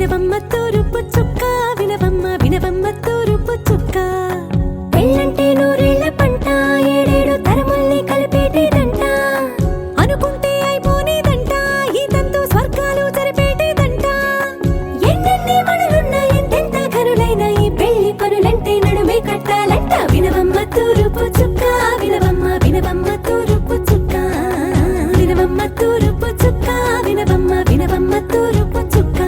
వినవమ్మ తూరుపు చుక్క వినవమ్మ వినవమ్మ తూరుపు చుక్క పెళ్ళంటే నూరేళ్ల పంట ఏడేడు తరముల్ని కలిపేటేదంట అనుకుంటే అయిపోనేదంట ఈ తంతు స్వర్గాలు జరిపేటేదంట ఎన్నెన్ని మనులున్న ఎంతెంత ఘనులైన ఈ పెళ్లి పనులంటే నడుమే కట్టాలంట వినవమ్మ తూరుపు చుక్క వినవమ్మ వినవమ్మ తూరుపు చుక్క వినవమ్మ తూరుపు చుక్క వినవమ్మ వినవమ్మ తూరుపు చుక్క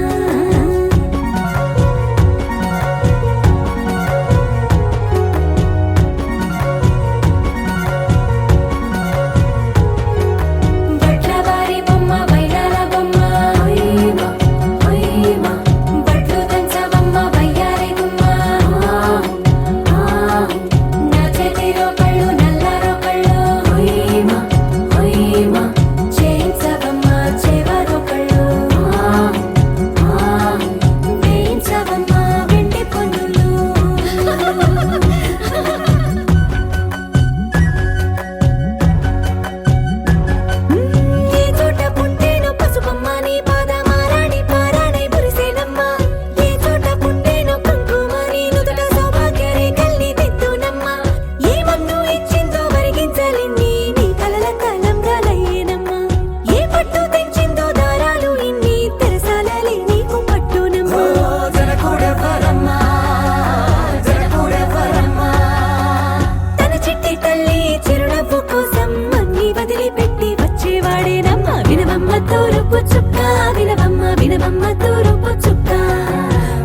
తూరుపు చుక్క వినవమ్మ వినవమ్మ తూరుపు చుక్క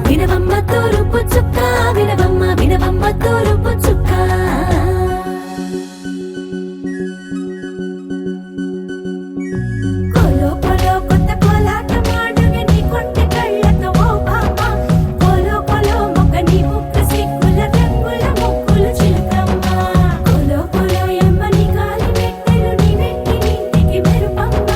వినవమ్మ తూరుపు చుక్క వినవమ్మ వినవమ్మ తూరుపు చుక్క కోలో కోలో కొత్త కోలాటం ఆడుగే నీ కొంటె కళ్ళతో ఓ బామ్మ కోలో కోలో మొక్క నీ ముక్కు సిక్కుల రంగుల ముక్కులు చిలకమ్మ కోలో కోలో ఎమ్మ నీ కాలి మెట్టెలు నీ నెట్టి నింటికి మెరుపమ్మ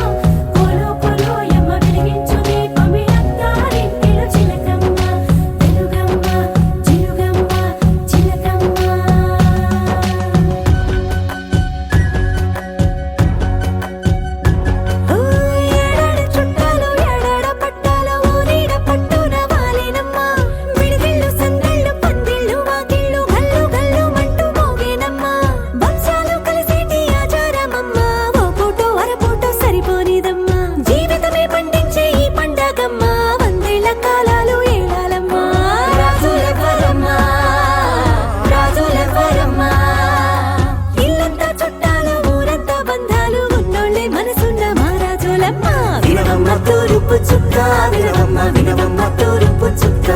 తూరుపు చుక్క వినవమ్మ వినవమ్మ తూరుపు చుక్క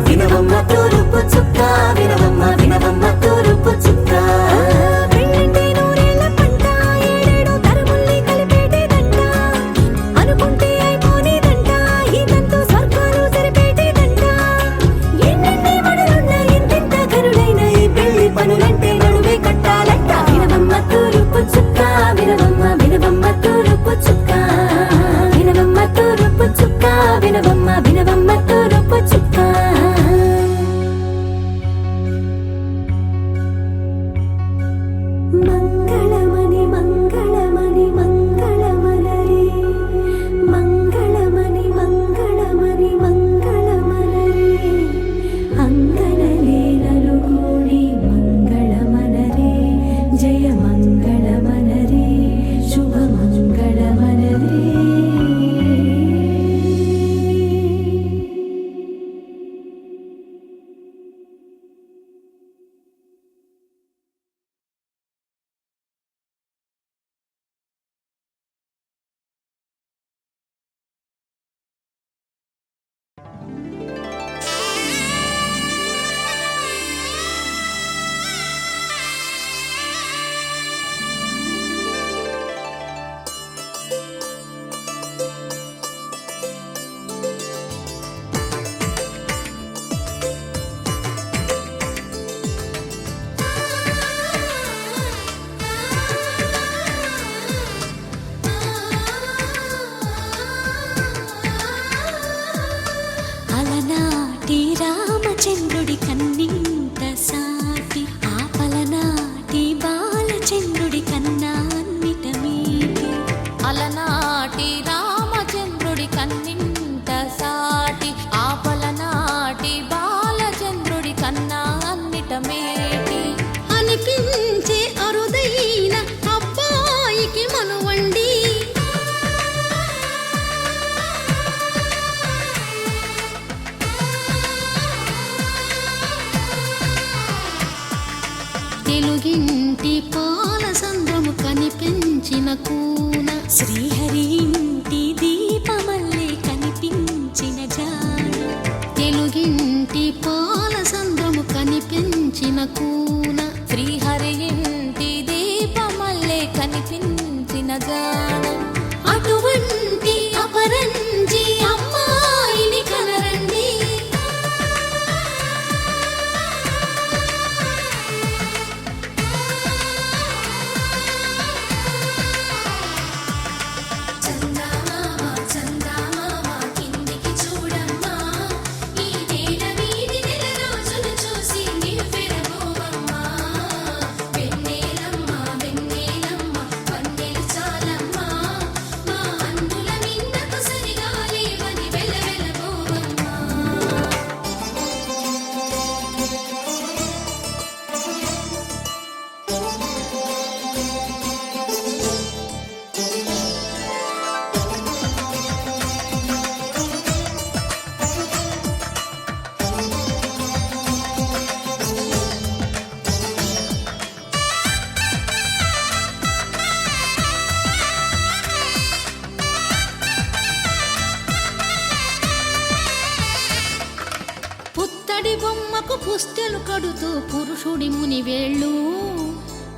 వినవమ్మ తూరుపు చుక్క వినవమ్మ వినవమ్మ తూరుపు చుక్క పెళ్ళంటే నూరేళ్ల పంట ఏడేడు తరముల్ని కలిపేటేదంట అనుకుంటే అయిపోనేదంట ఈ తంతు స్వర్గాలు జరిపేటేదంట ఎన్నెన్ని మనులున్న ఎంతెంత ఘనులైన ఈ పెళ్లి పనులంటే నడుమే కట్టాలంట వినవమ్మ తూరుపు చుక్క వినవమ్మ వినవమ్మ తూరుపు చుక్క వినవమ్మ తూరుపు చుక్క వినవమ్మ వినవమ్మ తూరుపు చుక్క మంగళమణి మంగళమణి మంగళమలరే మంగళమణి మంగళమణి మంగళమలరే అంగనలే నలుగూడి మంగళమనరే జయ మంగళమనరే శుభ మంగళమనరే రామచంద్రుడి కన్నింత సాటి ఆపలనాటి బాలచంద్రుడి కన్నా అన్నిట మీటి అలనాటి రామచంద్రుడి కన్నింత సాటి తెలుగింటి పాల సంద్రము కనిపించిన కూన శ్రీహరి ఇంటి దీపమల్లే కనిపించిన జాడు తెలుగింటి పాల సంద్రము కనిపించిన కూన శ్రీహరి ఇంటి దీపమల్లే కనిపించిన జాడు అటువంటి అపరంజి అమ్మాయిని కనరండి చందమామ చందమామ కిందికి చూడమ్మా ఈ నేల వీధి నెల రోజులు చూసి నివ్వెరబోవమ్మా వెన్నెలమ్మ వెన్నెలమ్మ వన్నెలు చాలమ్మా మా అందుల మిన్నకు సరిగా లేవని వెలవెలబోవమ్మా పుత్తడి బొమ్మకు పుస్తెలు కడుతూ పురుషుడి ముని వేళ్ళు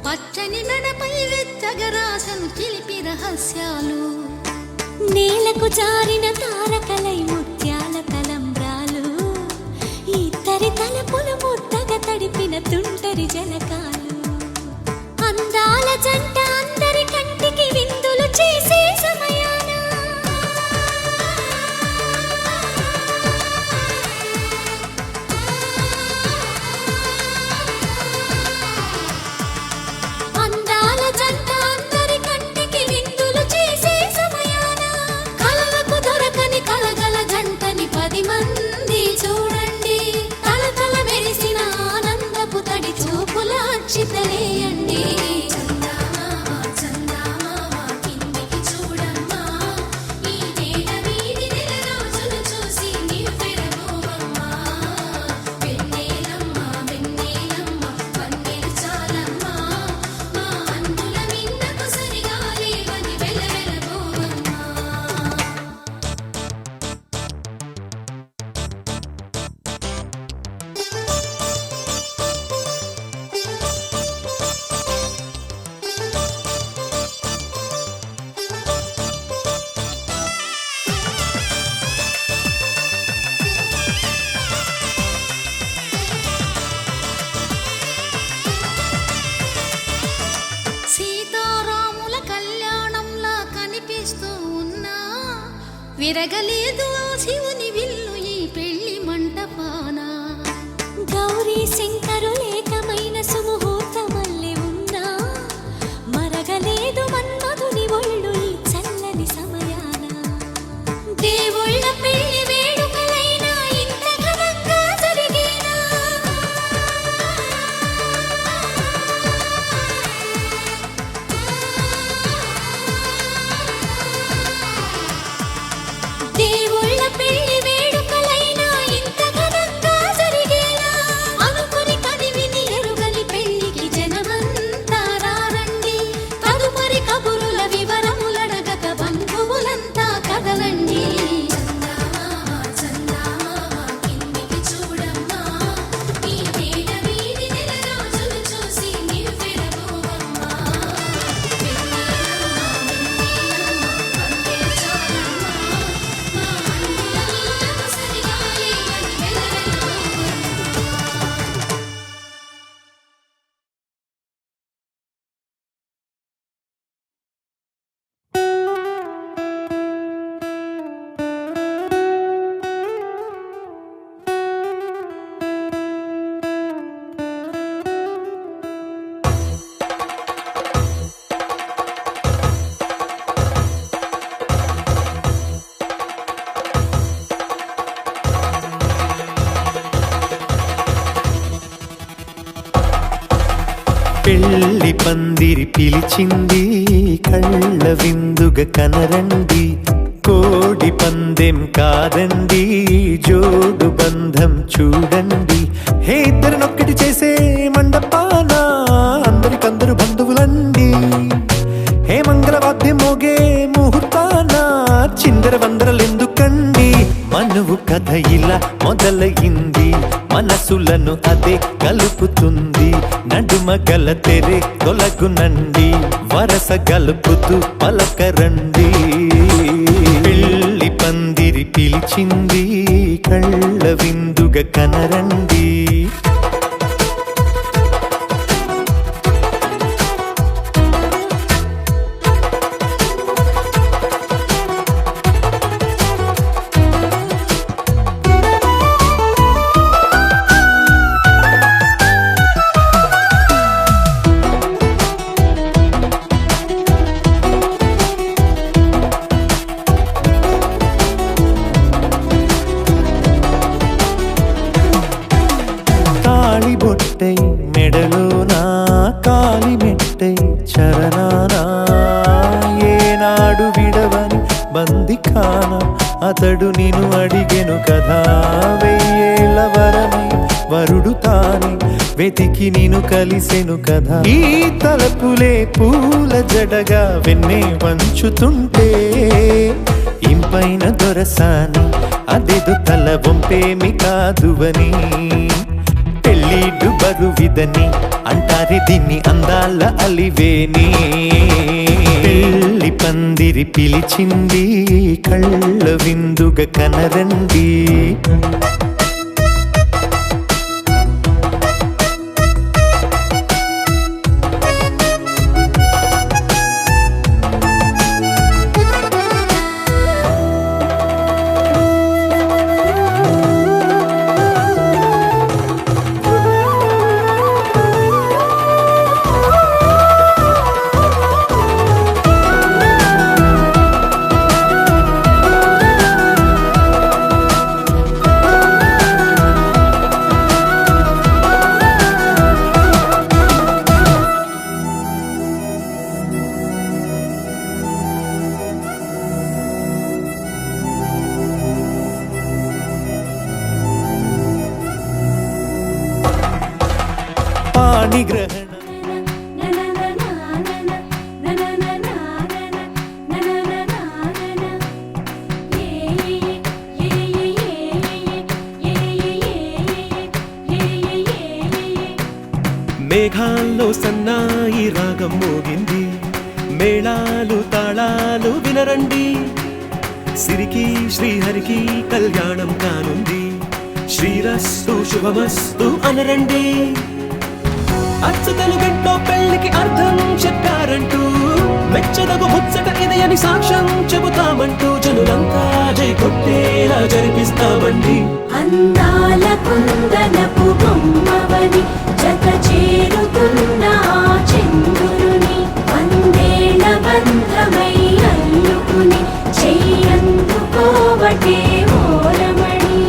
పచ్చని నడపై వెచ్చగరాసను చిలిపి రహస్యాలు నేలకు జారిన తారకలై ముత్యాల తలంబ్రాలు ఇద్దరి తలపులు ముద్దగా తడిపిన తుంటరి జలకాలు అందాల జంట అందరి కంటికి విందులు చేసే సమయాన అందాల జంట అందరి కంటికి విందులు చేసే సమయాన కలలకు దొరకని కలగల జంటని 10 మంది చూడండి తలతల మెరిసిన ఆనందపు తడి చూపుల అక్షితలేయండి చందమామ చందమామ కిందికి చూడమ్మా ఈ నేల వీధి నెల రోజులు చూసి నివ్వెరబోవమ్మా వెన్నెలమ్మ వెన్నెలమ్మ వన్నెలు చాలమ్మా మా అందుల మిన్నకు సరిగా లేవని వెలవెలబోవమ్మా సీతారాముల కళ్యాణంలా కనిపిస్తూ ఉన్నా విరగలేదు ఆ శివుని విల్లు ఈ పెళ్లి మంటపాన గౌరీ శంకరులేకమైన సుముహూర్తమల్లె ఉన్నా మరగలేదు మన్మధుని ఒళ్ళు ఈ చల్లని సమయాన దేవుళ్ళ పెళ్లి వేడుకలైనా ఇంత ఘనంగా జరిగేనా దేవుళ్ళ పెళ్లి వేడుకలైనా ఇంత ఘనంగా జరిగేనా అనుకుని కదివిని ఎరుగని పెళ్లికి జనమంతా రారండి తదుపరి కబురుల వివరములడగక బంధువులంతా కదలండి చందమామ చందమామ కిందికి చూడమ్మా ఈ నేల వీధి నెల రోజులు చూసి నివ్వెరబోవమ్మా వెన్నెలమ్మ వెన్నెలమ్మ వన్నెలు చాలమ్మా మా అందుల మిన్నకు సరిగా లేవని వెలవెలబోవమ్మా పెళ్లి పందిరి పిలిచింది కళ్ళ విందుగా కనరండి కోడి పందెం కాదండి జోడు బంధం చూడండి హే ఇద్దరినొక్కటి చేసే మండపాన వందరలెందుకండి మనువు కథ ఇలా మొదలయింది మనసులను అదే కలుపుతుంది నడుమ గల తెరే తొలగునండి వరస గలుపుతూ పలకరండి పెళ్లి పందిరి పిలిచింది కళ్ళ విందుగా కనరండి బొట్టై మెడలోనా కాలి మెట్టై చరణానా ఏనాడు విడవని బందిఖాన అతడు నిన్ను అడిగెను కదా వెయ్యేళ్ళ వరమై వరుడు తానే వెతికి నిన్ను కలిసెను కదా ఈ తలపులే పూల జడగా వెన్నే వంచుతుంటే ఇంపైన దొరసాని అదేదో తల వంపేమి కాదువని పెళ్ళిడు బరువిదని అంటారే దీన్ని అందాల అలివేని పెళ్లి పందిరి పిలిచింది కళ్ళ విందుగా కనరండి పాణిగ్రహణ మేఘాల్లో సన్నాయి రాగం మోగింది మేళాలు తాళాలు వినరండి సిరికి శ్రీహరికి కళ్యాణం కానుంది శ్రీరస్తు శుభమస్తు అనరండి అచ్చతలు గంటో పెళ్లికి అర్థం చెప్పారంటూ మెచ్చదగు ముచ్చట ఇది అని సాక్ష్యం చెబుతామంటూ జనులంతా జై కొట్టేలా జరిపిస్తామండి అందాల కుందనపు బొమ్మవని జత చేరుతున్న ఆ చంద్రుని వందేళ్ల బంధమై అల్లుకుని చెయ్యందుకోవటే ఓరమణి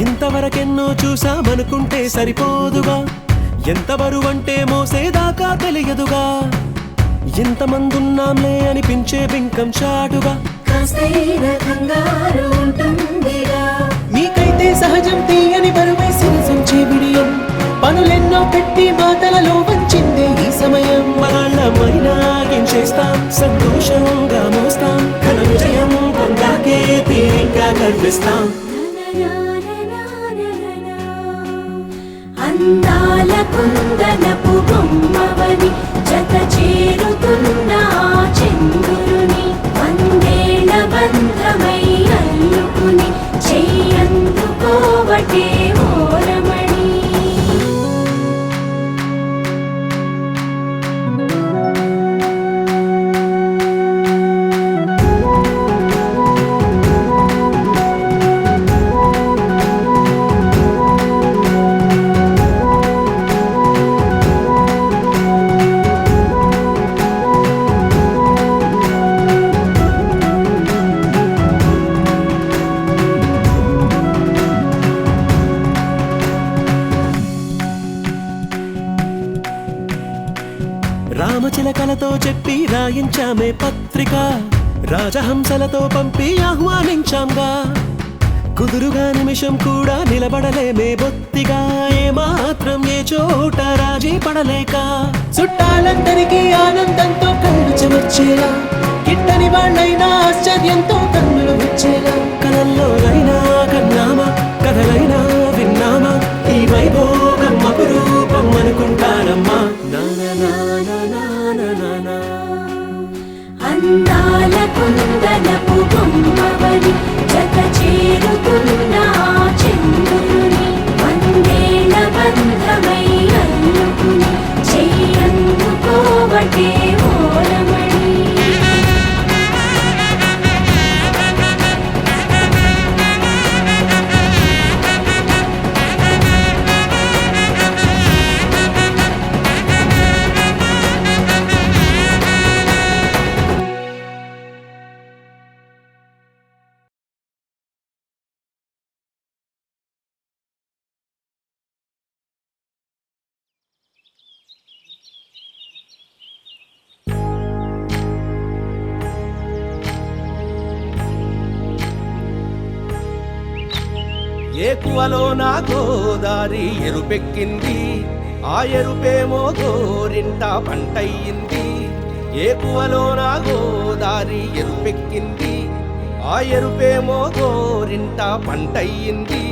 ఇంతవరకెన్నో చూసామనుకుంటే సరిపోదుగా ఎంత బరువంటే మోసేదాకా తెలియదుగా ఇంతమందున్నాంలే అనిపించే బింకం చాటుగా కాస్తైన కంగారు ఉంటుందిగా మీకైతే సహజం తీయని బరువై సిరసించే బిడియం పనులెన్నో పెట్టి మాటలలో వంచిందే ఈ సమయం మనాళ్ళమైనా ఏం చేస్తాం సంతోషంగా మోస్తాం ఘన విజయం పొందాకే తీరిగ్గా కనిపిస్తాం అందాల కుందనపు బొమ్మవని జత చేరుతున్న ఆ చంద్రుని వందేళ్ల బంధమై అల్లుకుని చెయ్యందుకోవటే ఓరమణి చెప్పి రాయించామే పత్రిక, రాజహంసలతో పంపి ఆహ్వానించాంగా. కుదురుగా నిమిషం కూడా నిలబడలేమే బొత్తిగా, ఏమాత్రం ఏ చోట రాజీ పడలేక. చుట్టాలందరికీ ఆనందంతో కళ్ళు చెమర్చేలా, గిట్టని వాళ్ళైనా ఆశ్చర్యంతో కన్నులు వచ్చేలా. కలల్లోనైనా కన్నామా, కథలైనా విన్నామా, ఈ వైభోగం అపురూపం అనుకుంటానమ్మా. అందాల కుందనపు బొమ్మవని జత చేరుతున్న ఆ చంద్రుని, వందేళ్ల బంధమై అల్లుకుని చెయ్యందుకోవటే ఓరమణి. ఏకువలో నా గోదారి ఎరుపెక్కింది, ఆ ఎరుపేమో గోరింట పంటయ్యింది. ఏకువలో నా గోదారి ఎరుపెక్కింది, ఆ ఎరుపేమో గోరింట పంటయ్యింది.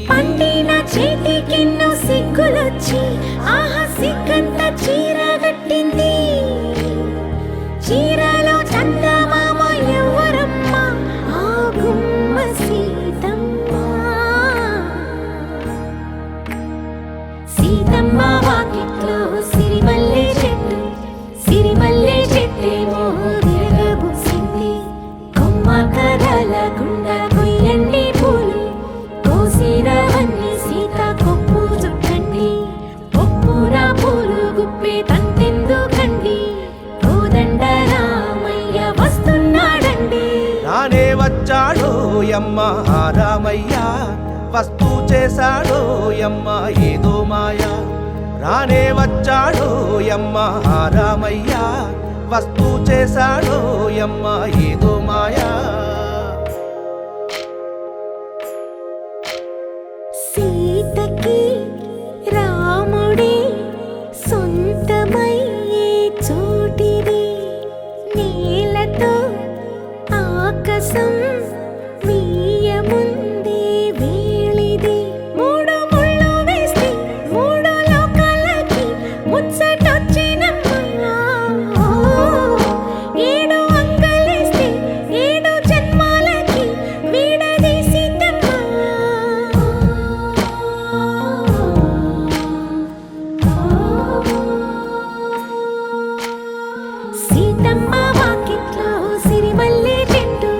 పండిన చేతికెన్నో సిగ్గులొచ్చి ఆహా సిగ్గంత చీరగట్టింది. చీరలో చందమామ ఎవరమ్మ, ఆ గుమ్మ సీతమ్మ. సీతమ్మ వాకిట్లో సిరిమల్లె చెట్టు, సిరిమల్లె చెట్టేమో విరగబూసింది. కొమ్మ కదలకుండా కొయ్యండి పూలు, కోసిరవన్నీ సీత కొప్పు చుట్టండి. కొప్పున పూలు గుప్పే తంతెందుకండి, కోదండ రామయ్య వస్తున్నాడండి. రానే వచ్చాడో యమ్మ ఆ రామయ్య, వస్తూ చేశాడో యమ్మ ఏదో మాయ. రానే వచ్చాడో యమ్మ ఆ రామయ్య, వస్తూ చేశాడో యమ్మ ఏదో మాయా. సీతకి రాముడే సొంతమయ్యే చోటిది, నేలతో ఆకాశం వీయముందే వేళిది. మూడు ముళ్ళు వేస్తే మూడు లోకాలకి ముచ్చటొచ్చినమ్మా. ఏడు అంగలేస్తే ఏడు జన్మాలకి వీడదీసిందమ్మా. సీతమ్మ వాకిట్లో సిరిమల్లె చెట్టు,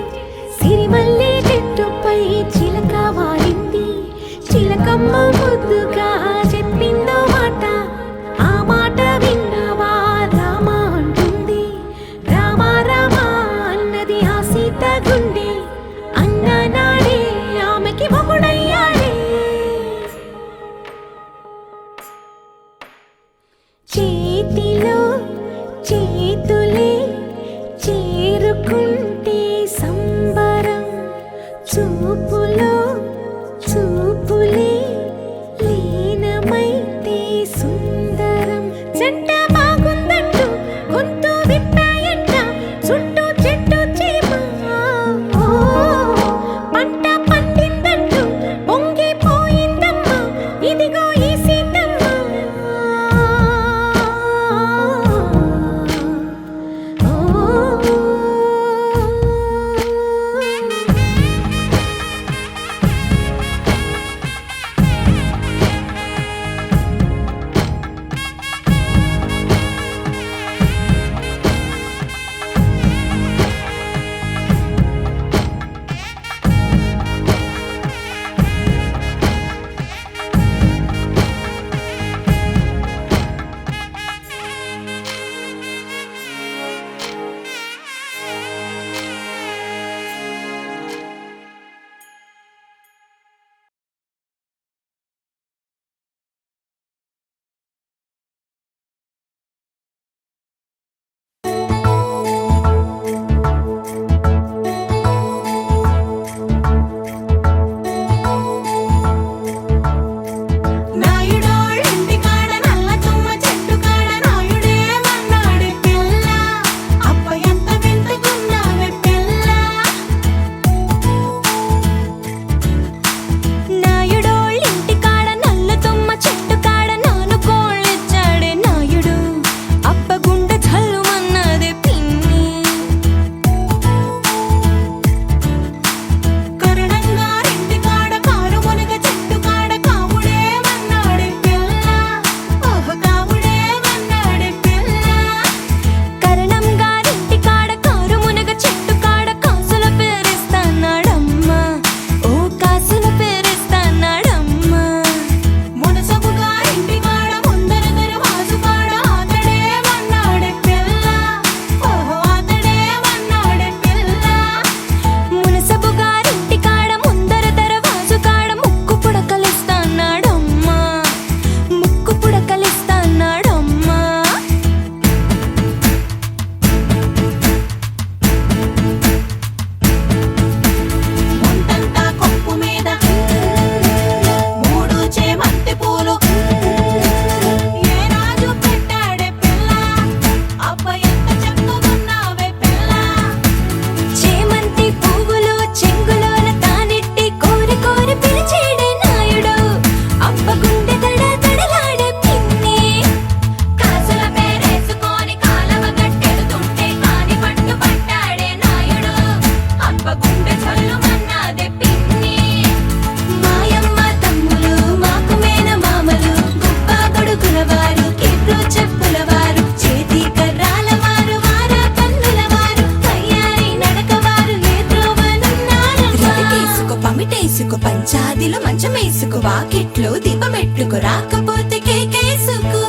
వాకిట్లో దీపమెట్టుకు రాకపోతే కేకేసుకో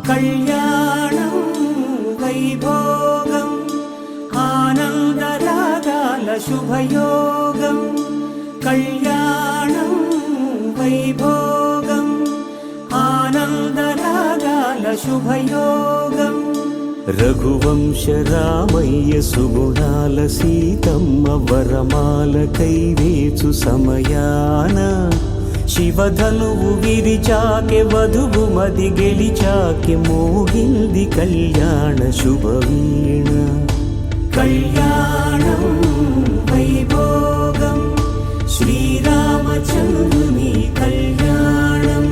కళ్యాణం వైభోగం ఆనందరాగాల శుభయోగం కళ్యాణం వైభోగం ఆనందరాగాల శుభయోగం రఘువంశ రామయ్య సుగుణాల సీతమ్మ వరమాల కైవేచు సమయాన శివధనువు విరిచాకె వధువు మది గెలిచాకె మోగింది కళ్యాణ శుభవీణ కళ్యాణం వైభోగం శ్రీరామచంద్రుని కళ్యాణం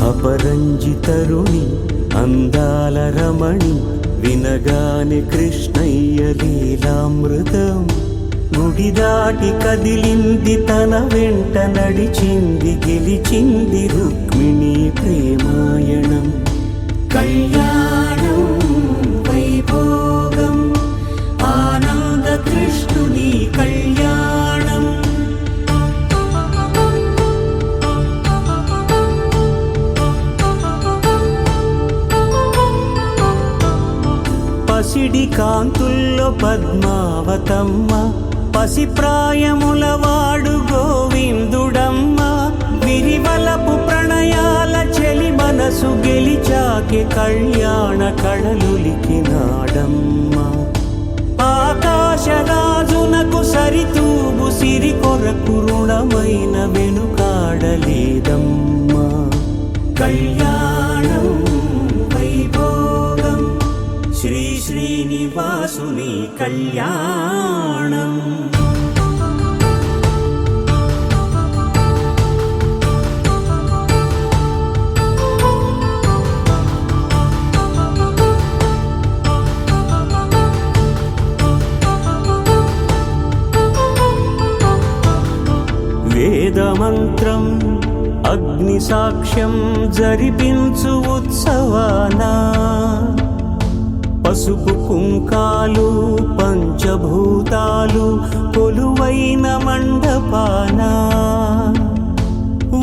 అపరంజి తరుణి అందాల రమణి వినగానే కృష్ణయ్య లీలామృతం గుడి దాటి కదిలింది తన వెంట నడిచింది గెలిచింది రుక్మిణి ప్రేమాయణం కళ్యాణం వైభోగం ఆనంద కృష్ణుని కళ్యాణం పసిడి కాంతుల్లో పద్మావతమ్మ పసిప్రాయముల వాడు గోవిందుడమ్మ విరివలపు ప్రణయాల చెలి మనసు గెలిచాకే కళ్యాణ కళలులికినాడమ్మ ఆకాశరాజునకు సరితూగు సిరి కొరకు రుణమైన వెనుకాడలేదమ్మా కళ్యాణం వైభోగం శ్రీ శ్రీనివాసుని కళ్యాణం వేదమంత్రం అగ్ని సాక్ష్యం జరిపించు ఉత్సవానా పసుపు కుంకాలు పంచభూతాలు కొలువైన మండపాన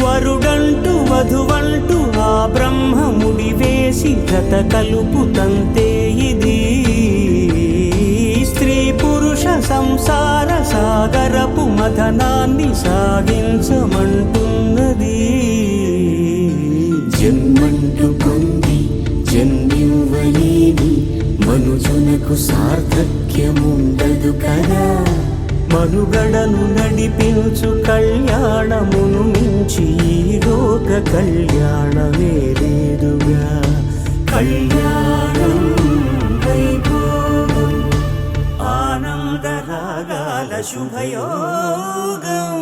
వరుడంటూ వధువంటూ ఆ బ్రహ్మముడి వేసి జత కలుపుతంతే ఇది స్త్రీ పురుష సంసార సాగరపు మథనాన్ని సాగించమంటున్నది జన్మంటూ పొంది జన్మివ్వలేని మనుజునకు సార్థక్యముండదు కదా మనుగడను నడిపించు కళ్యాణమును మించి ఈ లోక కళ్యాణమే లేదుగా కళ్యాణం వైభోగం ఆనందరాగాల శుభయోగం